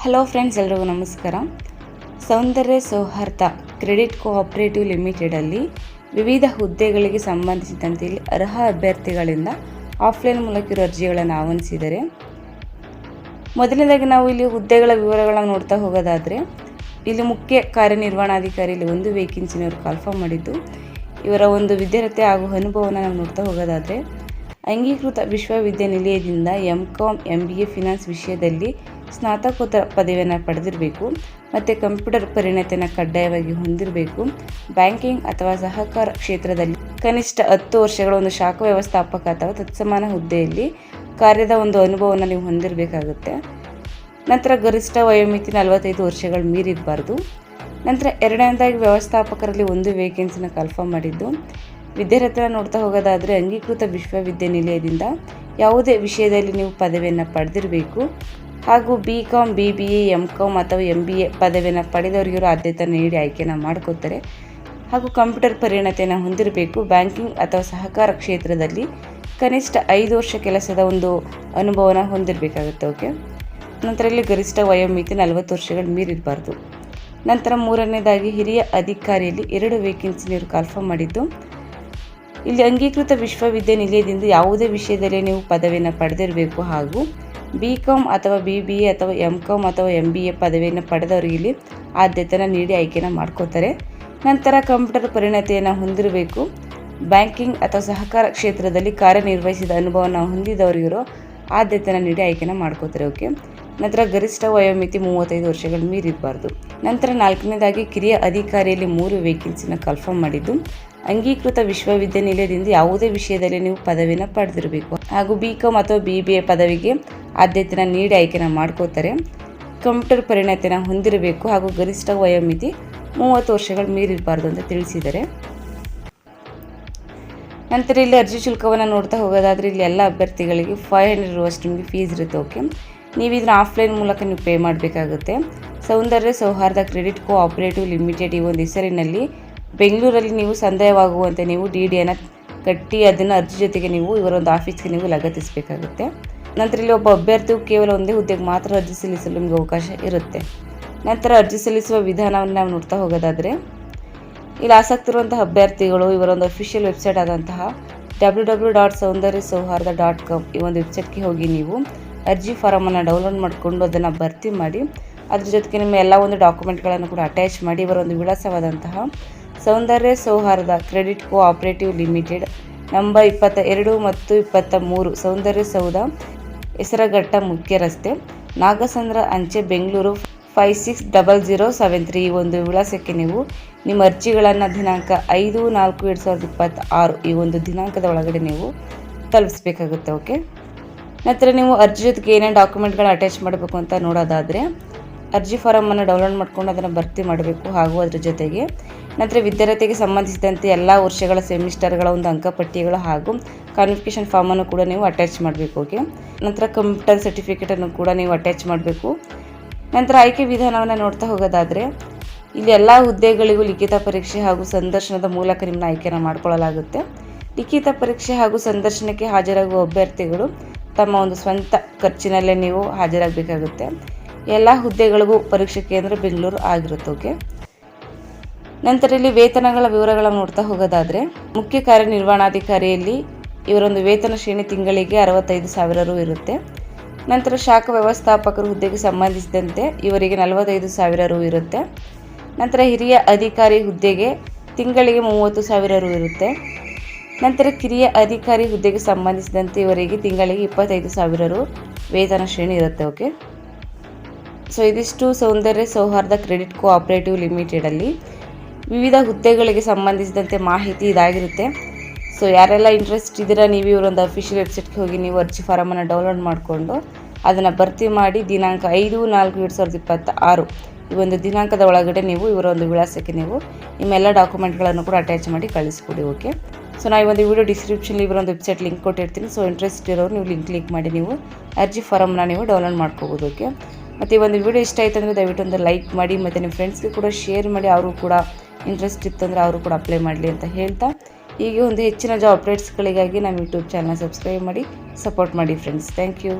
Hello friends, ಎಲ್ರಿಗೂ ನಮಸ್ಕಾರ. ಸೌಂದರ್ಯ ಸೌಹಾರ್ದ ಕ್ರೆಡಿಟ್ ಕೋಆಪರೇಟಿವ್ ಲಿಮಿಟೆಡಲ್ಲಿ ವಿವಿಧ ಹುದ್ದೆಗಳಿಗೆ ಸಂಬಂಧಿಸಿದಂತೆ ಇಲ್ಲಿ ಅರ್ಹ ಅಭ್ಯರ್ಥಿಗಳಿಂದ ಆಫ್ಲೈನ್ ಮೂಲಕ ಇರೋ ಅರ್ಜಿಗಳನ್ನು ಆಹ್ವಾನಿಸಿದ್ದಾರೆ. ಮೊದಲನೇದಾಗಿ ನಾವು ಇಲ್ಲಿ ಹುದ್ದೆಗಳ ವಿವರಗಳನ್ನು ನೋಡ್ತಾ ಹೋಗೋದಾದರೆ, ಇಲ್ಲಿ ಮುಖ್ಯ ಕಾರ್ಯನಿರ್ವಹಣಾಧಿಕಾರಿ ಇಲ್ಲಿ ಒಂದು ವೇಕೆನ್ಸಿನವರು ಕಾಲ್ಫಾರ್ಮ್ ಮಾಡಿದ್ದು, ಇವರ ಒಂದು ವಿದ್ಯಾರ್ಥಿ ಹಾಗೂ ಅನುಭವನ ನಾವು ನೋಡ್ತಾ ಹೋಗೋದಾದರೆ, ಅಂಗೀಕೃತ ವಿಶ್ವವಿದ್ಯಾನಿಲಯದಿಂದ MCom MBA ಫಿನಾನ್ಸ್ ವಿಷಯದಲ್ಲಿ ಸ್ನಾತಕೋತ್ತರ ಪದವಿಯನ್ನು ಪಡೆದಿರಬೇಕು ಮತ್ತು ಕಂಪ್ಯೂಟರ್ ಪರಿಣತಿಯನ್ನು ಕಡ್ಡಾಯವಾಗಿ ಹೊಂದಿರಬೇಕು. ಬ್ಯಾಂಕಿಂಗ್ ಅಥವಾ ಸಹಕಾರ ಕ್ಷೇತ್ರದಲ್ಲಿ ಕನಿಷ್ಠ 10 ವರ್ಷಗಳ ಒಂದು ಶಾಖಾ ವ್ಯವಸ್ಥಾಪಕ ಅಥವಾ ತತ್ಸಮಾನ ಹುದ್ದೆಯಲ್ಲಿ ಕಾರ್ಯದ ಒಂದು ಅನುಭವವನ್ನು ನೀವು ಹೊಂದಿರಬೇಕಾಗುತ್ತೆ. ನಂತರ ಗರಿಷ್ಠ ವಯೋಮಿತಿ 45 ವರ್ಷಗಳು ಮೀರಿರಬಾರ್ದು. ನಂತರ ಎರಡನೇದಾಗಿ ವ್ಯವಸ್ಥಾಪಕರಲ್ಲಿ ಒಂದು ವೇಕೆನ್ಸಿನ ಕಾಲ್ಫಾರ್ಮ್ ಮಾಡಿದ್ದು, ವಿದ್ಯಾರ್ಥಿನ ನೋಡ್ತಾ ಹೋಗೋದಾದರೆ ಅಂಗೀಕೃತ ವಿಶ್ವವಿದ್ಯಾನಿಲಯದಿಂದ ಯಾವುದೇ ವಿಷಯದಲ್ಲಿ ನೀವು ಪದವಿಯನ್ನು ಪಡೆದಿರಬೇಕು ಹಾಗೂ BCom BBA MCom ಅಥವಾ MBA ಪದವಿಯನ್ನು ಪಡೆದವರಿಗೂ ಆದ್ಯತೆಯನ್ನು ನೀಡಿ ಆಯ್ಕೆಯನ್ನು ಮಾಡ್ಕೋತಾರೆ ಹಾಗೂ ಕಂಪ್ಯೂಟರ್ ಪರಿಣತಿಯನ್ನು ಹೊಂದಿರಬೇಕು. ಬ್ಯಾಂಕಿಂಗ್ ಅಥವಾ ಸಹಕಾರ ಕ್ಷೇತ್ರದಲ್ಲಿ ಕನಿಷ್ಠ 5 ವರ್ಷ ಕೆಲಸದ ಒಂದು ಅನುಭವನ ಹೊಂದಿರಬೇಕಾಗುತ್ತೆ. ಓಕೆ. ನಂತರ ಇಲ್ಲಿ ಗರಿಷ್ಠ ವಯೋಮಿತಿ 40 ವರ್ಷಗಳು ಮೀರಿರಬಾರ್ದು. ನಂತರ ಮೂರನೇದಾಗಿ ಹಿರಿಯ ಅಧಿಕಾರಿಯಲ್ಲಿ 2 ವೇಕೆನ್ಸಿ ನೀವು ಕಾಲ್ಫಾರ್ಮ್ ಮಾಡಿದ್ದು, ಇಲ್ಲಿ ಅಂಗೀಕೃತ ವಿಶ್ವವಿದ್ಯಾನಿಲಯದಿಂದ ಯಾವುದೇ ವಿಷಯದಲ್ಲಿ ನೀವು ಪದವಿಯನ್ನು ಪಡೆದಿರಬೇಕು ಹಾಗೂ BCom ಅಥವಾ BBA ಅಥವಾ MCom ಅಥವಾ MBA ಪದವಿಯನ್ನು ಪಡೆದವರಿಗೆ ಇಲ್ಲಿ ಆದ್ಯತೆಯನ್ನು ನೀಡಿ ಆಯ್ಕೆಯನ್ನು ಮಾಡ್ಕೋತಾರೆ. ನಂತರ ಕಂಪ್ಯೂಟರ್ ಪರಿಣತಿಯನ್ನು ಹೊಂದಿರಬೇಕು. ಬ್ಯಾಂಕಿಂಗ್ ಅಥವಾ ಸಹಕಾರ ಕ್ಷೇತ್ರದಲ್ಲಿ ಕಾರ್ಯನಿರ್ವಹಿಸಿದ ಅನುಭವವನ್ನು ಹೊಂದಿದವರಿಗೂ ಆದ್ಯತೆಯನ್ನು ನೀಡಿ ಆಯ್ಕೆಯನ್ನು ಮಾಡ್ಕೋತಾರೆ. ಓಕೆ. ನಂತರ ಗರಿಷ್ಠ ವಯೋಮಿತಿ 35 ವರ್ಷಗಳು ಮೀರಿರಬಾರ್ದು. ನಂತರ ನಾಲ್ಕನೇದಾಗಿ ಕಿರಿಯ ಅಧಿಕಾರಿಯಲ್ಲಿ 3 ವೇಕೆನ್ಸಿನ ಕಾಲ್ಫಾರ್ಮ್ ಮಾಡಿದ್ದು, ಅಂಗೀಕೃತ ವಿಶ್ವವಿದ್ಯಾನಿಲಯದಿಂದ ಯಾವುದೇ ವಿಷಯದಲ್ಲಿ ನೀವು ಪದವಿನ ಪಡೆದಿರಬೇಕು ಹಾಗೂ BCom ಅಥವಾ BBA ಪದವಿಗೆ ಆದ್ಯತೆಯನ್ನು ನೀಡಿ ಆಯ್ಕೆಯನ್ನು ಮಾಡ್ಕೋತಾರೆ. ಕಂಪ್ಯೂಟರ್ ಪರಿಣತಿಯನ್ನು ಹೊಂದಿರಬೇಕು ಹಾಗೂ ಗರಿಷ್ಠ ವಯೋಮಿತಿ 30 ವರ್ಷಗಳು ಮೀರಿರಬಾರ್ದು ಅಂತ ತಿಳಿಸಿದ್ದಾರೆ. ನಂತರ ಇಲ್ಲಿ ಅರ್ಜಿ ಶುಲ್ಕವನ್ನು ನೋಡ್ತಾ ಹೋಗೋದಾದರೆ, ಇಲ್ಲಿ ಎಲ್ಲ ಅಭ್ಯರ್ಥಿಗಳಿಗೆ 500 ಇರುವಷ್ಟು ನಿಮಗೆ ಫೀಸ್ ಇರುತ್ತೆ. ಓಕೆ. ನೀವು ಇದನ್ನು ಆಫ್ಲೈನ್ ಮೂಲಕ ನೀವು ಪೇ ಮಾಡಬೇಕಾಗುತ್ತೆ. ಸೌಂದರ್ಯ ಸೌಹಾರ್ದ ಕ್ರೆಡಿಟ್ ಕೋಆಪರೇಟಿವ್ ಲಿಮಿಟೆಡ್ ಈ ಒಂದು ಹೆಸರಿನಲ್ಲಿ ಬೆಂಗಳೂರಲ್ಲಿ ನೀವು ಸಂದೇಹವಾಗುವಂತೆ ನೀವು DDಯನ್ನು ಕಟ್ಟಿ ಅದನ್ನು ಅರ್ಜಿ ಜೊತೆಗೆ ನೀವು ಇವರೊಂದು ಆಫೀಸ್ಗೆ ನೀವು ಲಗತ್ತಿಸಬೇಕಾಗುತ್ತೆ. ನಂತರ ಇಲ್ಲಿ ಒಬ್ಬ ಅಭ್ಯರ್ಥಿಯು ಕೇವಲ ಒಂದೇ ಹುದ್ದೆಗೆ ಮಾತ್ರ ಅರ್ಜಿ ಸಲ್ಲಿಸಲು ನಿಮಗೆ ಅವಕಾಶ ಇರುತ್ತೆ. ನಂತರ ಅರ್ಜಿ ಸಲ್ಲಿಸುವ ವಿಧಾನವನ್ನು ನಾವು ನೋಡ್ತಾ ಹೋಗೋದಾದರೆ, ಇಲ್ಲಿ ಆಸಕ್ತಿ ಇರುವಂತಹ ಅಭ್ಯರ್ಥಿಗಳು ಇವರೊಂದು ಅಫಿಷಿಯಲ್ ವೆಬ್ಸೈಟ್ ಆದಂತಹ www.saundaryasauharda.com ಈ ಒಂದು ವೆಬ್ಸೈಟ್ಗೆ ಹೋಗಿ ನೀವು ಅರ್ಜಿ ಫಾರಮನ್ನು ಡೌನ್ಲೋಡ್ ಮಾಡಿಕೊಂಡು ಅದನ್ನು ಭರ್ತಿ ಮಾಡಿ, ಅದ್ರ ಜೊತೆಗೆ ನಿಮ್ಮ ಎಲ್ಲ ಒಂದು ಡಾಕ್ಯುಮೆಂಟ್ಗಳನ್ನು ಕೂಡ ಅಟ್ಯಾಚ್ ಮಾಡಿ ಇವರೊಂದು ವಿಳಾಸವಾದಂತಹ ಸೌಂದರ್ಯ ಸೌಹಾರ್ದ ಕ್ರೆಡಿಟ್ ಕೋಆಪರೇಟಿವ್ ಲಿಮಿಟೆಡ್ ನಂಬರ್ 22 ಮತ್ತು 23 ಸೌಂದರ್ಯ ಸೌಧ, ಹೆಸರಘಟ್ಟ ಮುಖ್ಯ ರಸ್ತೆ, ನಾಗಸಂದ್ರ ಅಂಚೆ, ಬೆಂಗಳೂರು 560073 ಈ ಒಂದು ವಿಳಾಸಕ್ಕೆ ನೀವು ನಿಮ್ಮ ಅರ್ಜಿಗಳನ್ನು ದಿನಾಂಕ 5/4/2026 ಈ ಒಂದು ದಿನಾಂಕದ ಒಳಗಡೆ ನೀವು ತಲುಪಿಸಬೇಕಾಗುತ್ತೆ. ಓಕೆ. ನಂತರ ನೀವು ಅರ್ಜಿ ಜೊತೆಗೆ ಏನೇನು ಡಾಕ್ಯುಮೆಂಟ್ಗಳನ್ನ ಅಟ್ಯಾಚ್ ಮಾಡಬೇಕು ಅಂತ ನೋಡೋದಾದರೆ, ಅರ್ಜಿ ಫಾರಮನ್ನು ಡೌನ್ಲೋಡ್ ಮಾಡ್ಕೊಂಡು ಅದನ್ನು ಭರ್ತಿ ಮಾಡಬೇಕು ಹಾಗೂ ಅದರ ಜೊತೆಗೆ ನಂತರ ವಿದ್ಯಾರ್ಥಿಗೆ ಸಂಬಂಧಿಸಿದಂತೆ ಎಲ್ಲ ವರ್ಷಗಳ ಸೆಮಿಸ್ಟರ್ಗಳ ಒಂದು ಅಂಕಪಟ್ಟಿಗಳು ಹಾಗೂ ಕಾನ್ವಿಕೇಷನ್ ಫಾರ್ಮನ್ನು ಕೂಡ ನೀವು ಅಟ್ಯಾಚ್ ಮಾಡಬೇಕು. ಓಕೆ. ನಂತರ ಕಂಪ್ಯೂಟರ್ ಸರ್ಟಿಫಿಕೇಟನ್ನು ಕೂಡ ನೀವು ಅಟ್ಯಾಚ್ ಮಾಡಬೇಕು. ನಂತರ ಆಯ್ಕೆ ವಿಧಾನವನ್ನು ನೋಡ್ತಾ ಹೋಗೋದಾದರೆ, ಇಲ್ಲಿ ಎಲ್ಲ ಹುದ್ದೆಗಳಿಗೂ ಲಿಖಿತ ಪರೀಕ್ಷೆ ಹಾಗೂ ಸಂದರ್ಶನದ ಮೂಲಕ ನಿಮ್ಮನ್ನ ಆಯ್ಕೆಯನ್ನು ಮಾಡಿಕೊಳ್ಳಲಾಗುತ್ತೆ. ಲಿಖಿತ ಪರೀಕ್ಷೆ ಹಾಗೂ ಸಂದರ್ಶನಕ್ಕೆ ಹಾಜರಾಗುವ ಅಭ್ಯರ್ಥಿಗಳು ತಮ್ಮ ಒಂದು ಸ್ವಂತ ಖರ್ಚಿನಲ್ಲೇ ನೀವು ಹಾಜರಾಗಬೇಕಾಗುತ್ತೆ. ಎಲ್ಲ ಹುದ್ದೆಗಳಿಗೂ ಪರೀಕ್ಷೆ ಕೇಂದ್ರ ಬೆಂಗಳೂರು ಆಗಿರುತ್ತೆ. ಓಕೆ. ನಂತರ ಇಲ್ಲಿ ವೇತನಗಳ ವಿವರಗಳನ್ನು ನೋಡ್ತಾ ಹೋಗೋದಾದರೆ, ಮುಖ್ಯ ಕಾರ್ಯನಿರ್ವಹಣಾಧಿಕಾರಿಯಲ್ಲಿ ಇವರೊಂದು ವೇತನ ಶ್ರೇಣಿ ತಿಂಗಳಿಗೆ 65,000 ರು ಇರುತ್ತೆ. ನಂತರ ಶಾಖಾ ವ್ಯವಸ್ಥಾಪಕರು ಹುದ್ದೆಗೆ ಸಂಬಂಧಿಸಿದಂತೆ ಇವರಿಗೆ 45,000 ರು ಇರುತ್ತೆ. ನಂತರ ಹಿರಿಯ ಅಧಿಕಾರಿ ಹುದ್ದೆಗೆ ತಿಂಗಳಿಗೆ 30,000 ರು ಇರುತ್ತೆ. ನಂತರ ಕಿರಿಯ ಅಧಿಕಾರಿ ಹುದ್ದೆಗೆ ಸಂಬಂಧಿಸಿದಂತೆ ಇವರಿಗೆ ತಿಂಗಳಿಗೆ 25,000 ರು ವೇತನ ಶ್ರೇಣಿ ಇರುತ್ತೆ. ಓಕೆ. ಸೊ ಇದಿಷ್ಟು ಸೌಂದರ್ಯ ಸೌಹಾರ್ದ ಕ್ರೆಡಿಟ್ ಕೋಆಪರೇಟಿವ್ ಲಿಮಿಟೆಡಲ್ಲಿ ವಿವಿಧ ಹುದ್ದೆಗಳಿಗೆ ಸಂಬಂಧಿಸಿದಂತೆ ಮಾಹಿತಿ ಇದಾಗಿರುತ್ತೆ. ಸೊ ಯಾರೆಲ್ಲ ಇಂಟ್ರೆಸ್ಟ್ ಇದ್ದೀರಾ, ನೀವು ಇವರೊಂದು ಅಫಿಷಿಯಲ್ ವೆಬ್ಸೈಟ್ಗೆ ಹೋಗಿ ನೀವು ಅರ್ಜಿ ಫಾರಮನ್ನು ಡೌನ್ಲೋಡ್ ಮಾಡಿಕೊಂಡು ಅದನ್ನು ಭರ್ತಿ ಮಾಡಿ ದಿನಾಂಕ 5/4/2026 ಈ ಒಂದು ದಿನಾಂಕದ ಒಳಗಡೆ ನೀವು ಇವರೊಂದು ವಿಳಾಸಕ್ಕೆ ನೀವು ನಿಮ್ಮೆಲ್ಲ ಡಾಕ್ಯುಮೆಂಟ್ಗಳನ್ನು ಕೂಡ ಅಟ್ಯಾಚ್ ಮಾಡಿ ಕಳಿಸ್ಕೊಡಿ. ಓಕೆ. ಸೊ ನಾನು ಈ ಒಂದು ವಿಡಿಯೋ ಡಿಸ್ಕ್ರಿಪ್ಷನ್ಲಿ ಇವರೊಂದು ವೆಬ್ಸೈಟ್ ಲಿಂಕ್ ಕೊಟ್ಟಿರ್ತೀನಿ. ಸೊ ಇಂಟ್ರೆಸ್ಟ್ ಇರೋರು ನೀವು ಲಿಂಕ್ ಕ್ಲಿಕ್ ಮಾಡಿ ನೀವು ಅರ್ಜಿ ಫಾರಮ್ನ ನೀವು ಡೌನ್ಲೋಡ್ ಮಾಡ್ಕೋಬೋದು. ಓಕೆ. ಮತ್ತು ಈ ಒಂದು ವಿಡಿಯೋ ಇಷ್ಟ ಆಯಿತು ಅಂದರೆ ದಯವಿಟ್ಟು ಒಂದು ಲೈಕ್ ಮಾಡಿ ಮತ್ತು ನಿಮ್ಮ ಫ್ರೆಂಡ್ಸ್ಗೆ ಕೂಡ ಶೇರ್ ಮಾಡಿ, ಅವರು ಕೂಡ ಇಂಟ್ರೆಸ್ಟ್ ಇತ್ತಂದರೆ ಅವರು ಕೂಡ ಅಪ್ಲೈ ಮಾಡಲಿ ಅಂತ ಹೇಳ್ತಾ, ಹೀಗೆ ಒಂದು ಹೆಚ್ಚಿನ ಜಾಬ್ ಅಪ್ಡೇಟ್ಸ್ಗಳಿಗಾಗಿ ನಮ್ಮ ಯೂಟ್ಯೂಬ್ ಚಾನಲ್ ಸಬ್ಸ್ಕ್ರೈಬ್ ಮಾಡಿ ಸಪೋರ್ಟ್ ಮಾಡಿ ಫ್ರೆಂಡ್ಸ್. Thank you.